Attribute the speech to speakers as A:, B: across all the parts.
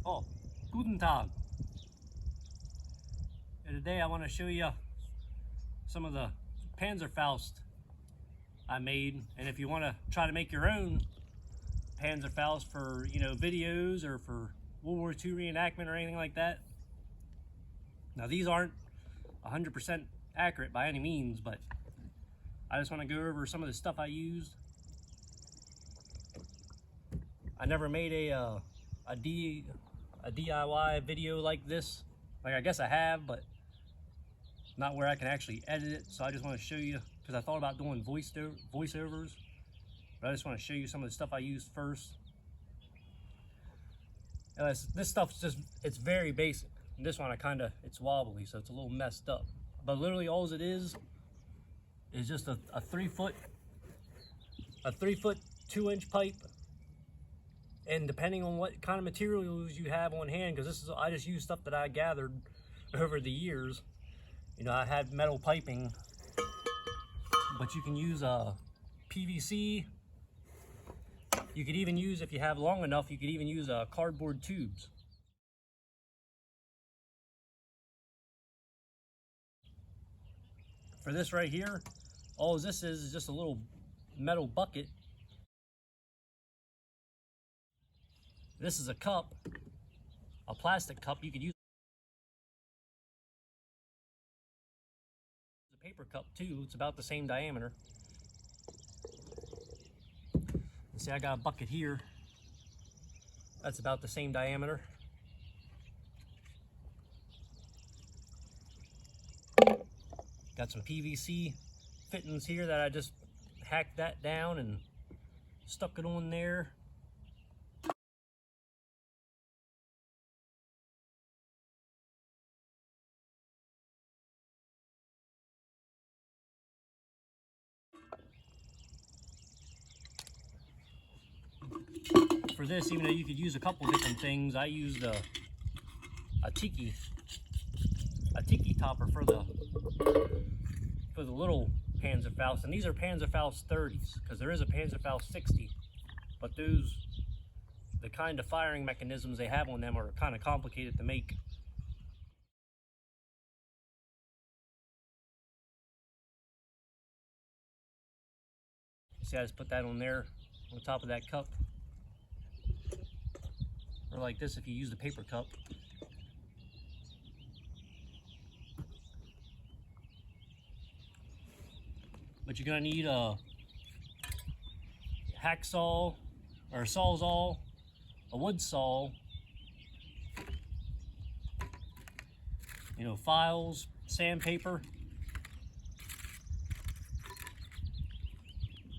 A: Oh, guten Tag. And today I want to show you some of the Panzerfaust I made. And if you want to try to make your own Panzerfaust for, videos or for World War II reenactment or anything like that. Now these aren't 100% accurate by any means, but I just want to go over some of the stuff I used. I never made a DIY video like this. Like, I guess I have, but not where I can actually edit it. So I just want to show you, because I thought about doing voiceovers, but I just want to show you some of the stuff I used first. And this stuff's just, it's very basic. And this one it's wobbly, so it's a little messed up. But literally all it is just a 3-foot 2-inch pipe. And depending on what kind of materials you have on hand, because I just use stuff that I gathered over the years. I had metal piping, but you can use PVC. You could even use, if you have long enough, you could even use cardboard tubes. For this right here, all this is just a little metal bucket. This is a cup, a plastic cup. You could use a paper cup too. It's about the same diameter. See, I got a bucket here. That's about the same diameter. Got some PVC fittings here that I just hacked that down and stuck it on there. For this, even though you could use a couple different things, I used a tiki topper for the little Panzerfaust, and these are Panzerfaust 30s, because there is a Panzerfaust 60, but the kind of firing mechanisms they have on them are kind of complicated to make. See, I just put that on there on top of that cup. Or like this if you use the paper cup. But you're gonna need a hacksaw or a sawzall, a wood saw, files, sandpaper,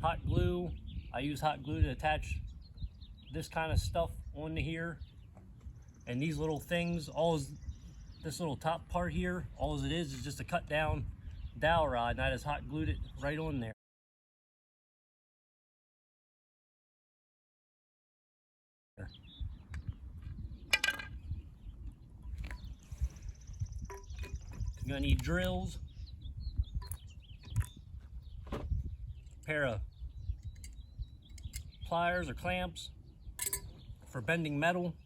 A: hot glue. I use hot glue to attach this kind of stuff onto here. And these little things, this little top part here, all it is just a cut down dowel rod, and I just hot glued it right on there. You're gonna need drills, a pair of pliers or clamps for bending metal.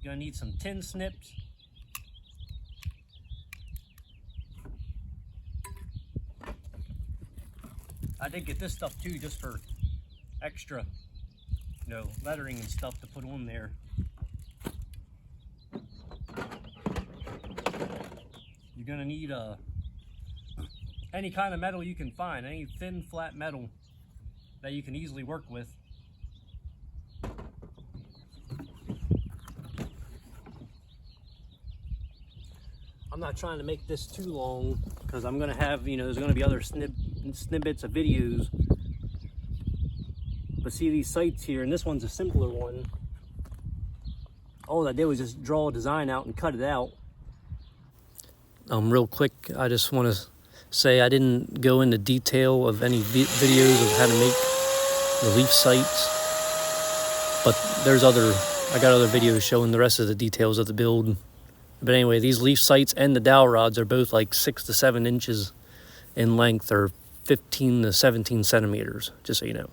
A: You're gonna need some tin snips. I did get this stuff too, just for extra, lettering and stuff to put on there. You're gonna need any kind of metal you can find, any thin, flat metal that you can easily work with. I'm not trying to make this too long, because I'm gonna have, there's gonna be other snippets of videos. But see these sights here, and this one's a simpler one. All I did was just draw a design out and cut it out. Real quick, I just want to say I didn't go into detail of any videos of how to make the leaf sights, but I got other videos showing the rest of the details of the build. But anyway, these leaf sights and the dowel rods are both like 6 to 7 inches in length, or 15 to 17 centimeters, just so you know.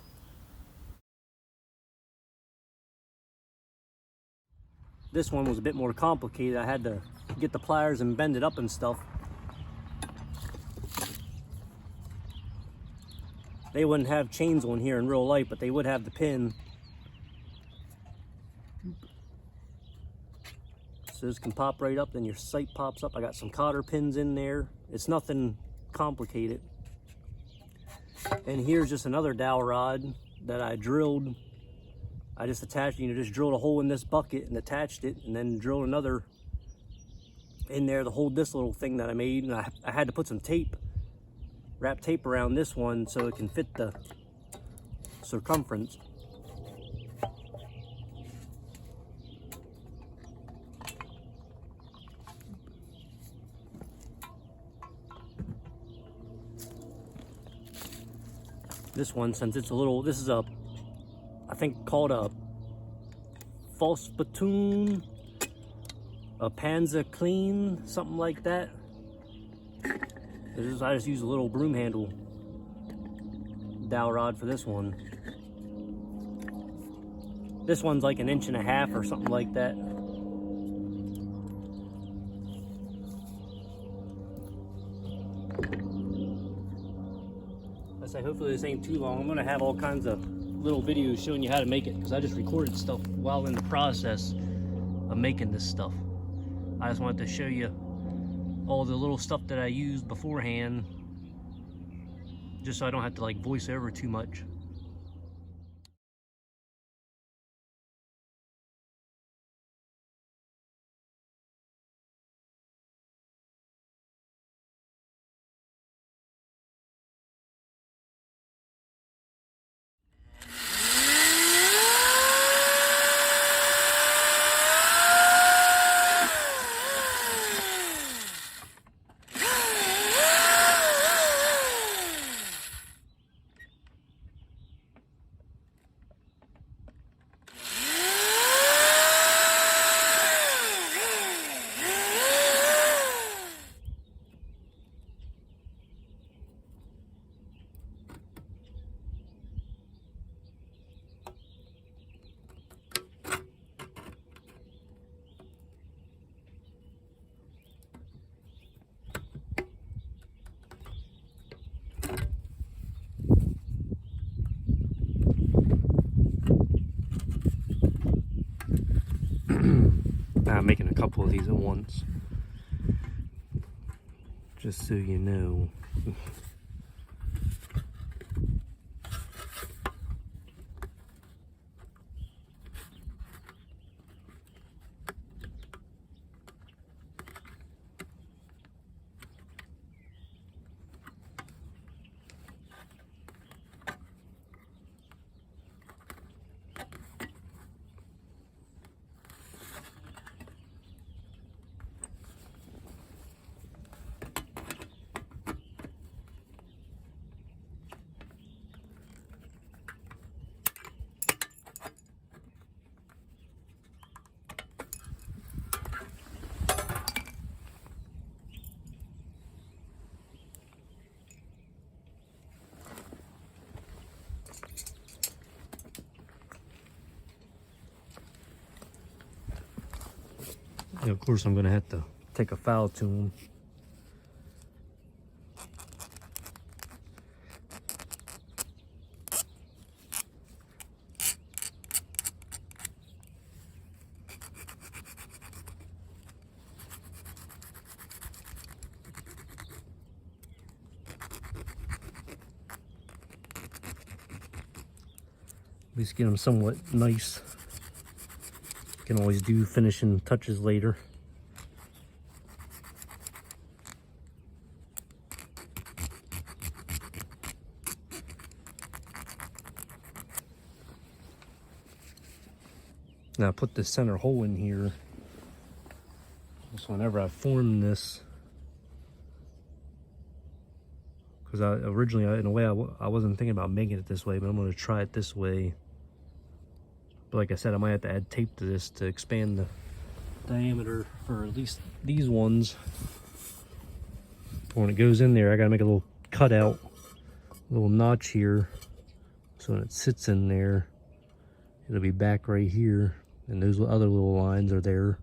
A: This one was a bit more complicated. I had to get the pliers and bend it up and stuff. They wouldn't have chains on here in real life, but they would have the pin. So this can pop right up, then your sight pops up. I got some cotter pins in there. It's nothing complicated. And here's just another dowel rod that I drilled. I just attached, just drilled a hole in this bucket and attached it, and then drilled another in there to hold this little thing that I made. And I had to put some tape, wrap tape around this one so it can fit the circumference. This one, since it's a little, this is a, I think called a false spittoon, a Panzer clean, something like that. I just use a little broom handle dowel rod for this one. This one's like 1.5 inches or something like that. I say hopefully this ain't too long. I'm gonna have all kinds of little videos showing you how to make it, because I just recorded stuff while in the process of making this stuff. I just wanted to show you all the little stuff that I used beforehand, just so I don't have to like voice over too much. I'm making a couple of these at once, just so you know. And of course, I'm going to have to take a file to them. At least get them somewhat nice. Can always do finishing touches later. Now I put the center hole in here. So whenever I formed this, because originally, in a way, I wasn't thinking about making it this way, but I'm going to try it this way. But like I said, I might have to add tape to this to expand the diameter for at least these ones. When it goes in there, I gotta make a little cutout little notch here. So when it sits in there, it'll be back right here. And those other little lines are there,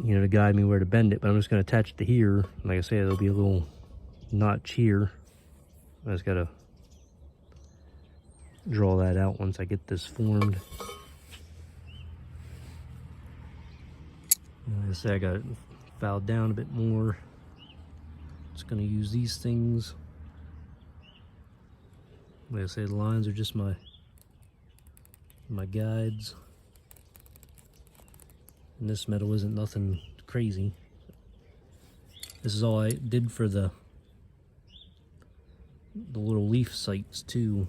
A: you know, to guide me where to bend it. But I'm just going to attach it to here. Like I said, there'll be a little notch here. I just got to draw that out once I get this formed. Like I said, I got it filed down a bit more. Just going to use these things. Like I say, the lines are just my guides. And this metal isn't nothing crazy. This is all I did for the little leaf sights too.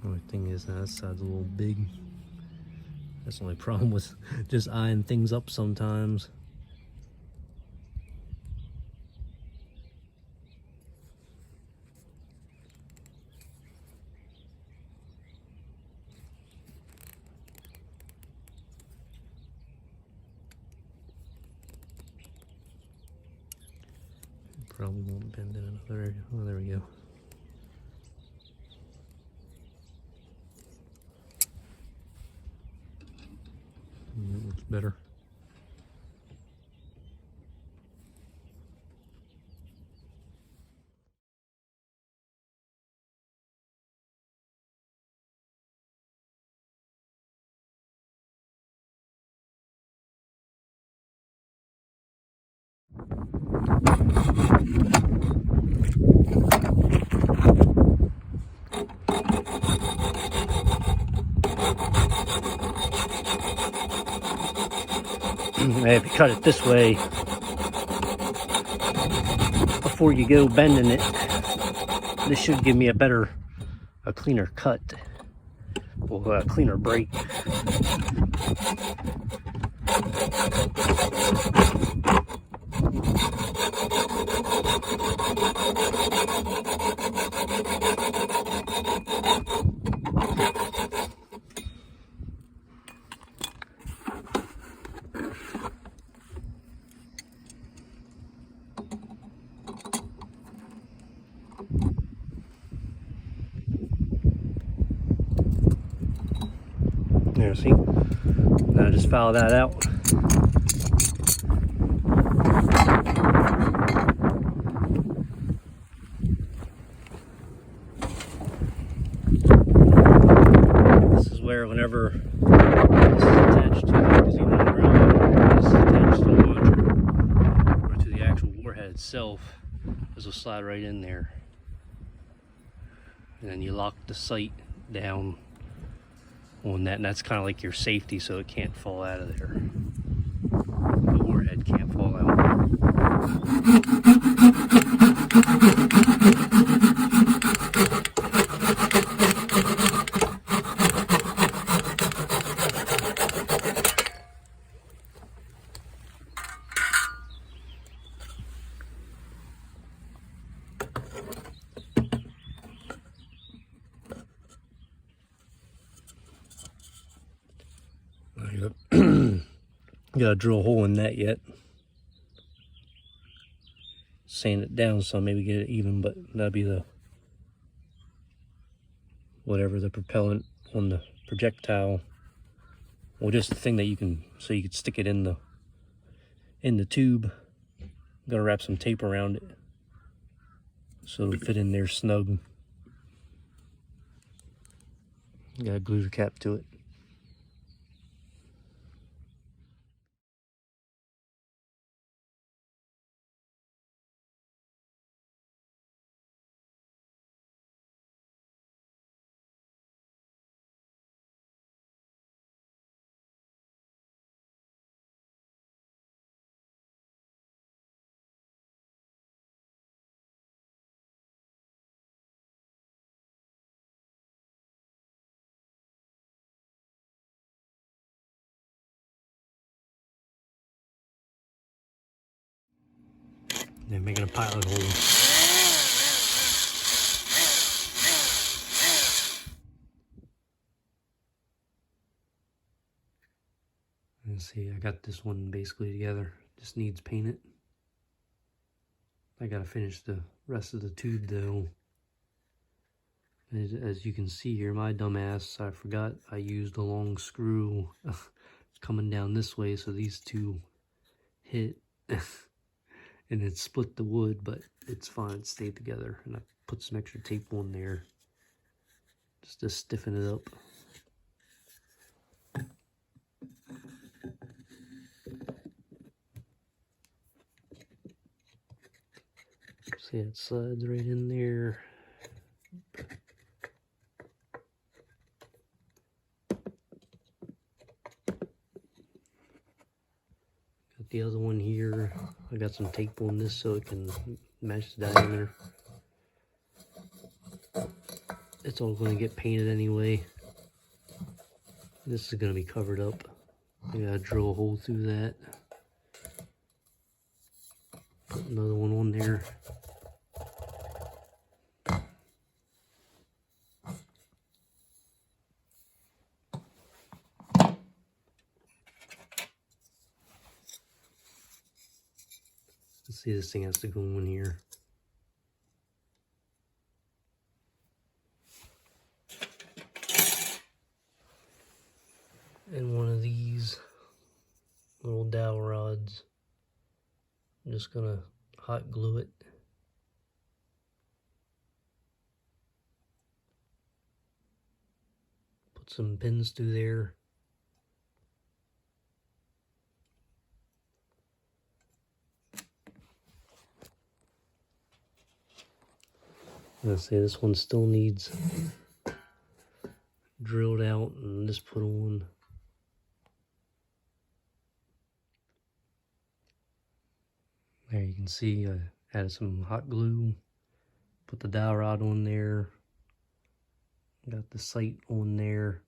A: Only thing is that side's a little big. That's the only problem with just eyeing things up sometimes. Probably won't bend in another area. Oh, there we go. It looks better. I have to cut it this way before you go bending it. This should give me a cleaner cut, or a cleaner break. There, see? Now just file that out. This is where whenever this is attached to, because you know around, this is attached to the launcher or to the actual warhead itself, this will slide right in there. And then you lock the sight down on that, and that's kind of like your safety, so it can't fall out of there. The warhead can't fall out. Gotta drill a hole in that yet. Sand it down so maybe get it even, but that'll be the whatever the propellant on the projectile, or just the thing that you can, so you could stick it in the tube. Gotta wrap some tape around it so it'll fit in there snug. Gotta glue the cap to it. They're making a pilot hole. Let's see, I got this one basically together. Just needs painted. I gotta finish the rest of the tube though. As you can see here, my dumbass, I forgot I used a long screw coming down this way, so these two hit and it split the wood, but it's fine, it stayed together. And I put some extra tape on there just to stiffen it up. See, it slides right in there. Got the other one here. I got some tape on this so it can match the diameter. It's all going to get painted anyway. This is going to be covered up. I gotta drill a hole through that. Put another one on there. Let's see, this thing has to go in here. And one of these little dowel rods, I'm just gonna hot glue it. Put some pins through there. Let's say this one still needs drilled out and just put on. There you can see I added some hot glue, put the dowel rod on there, got the sight on there.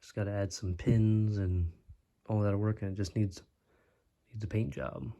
A: Just got to add some pins and all that'll work, and it just needs a paint job.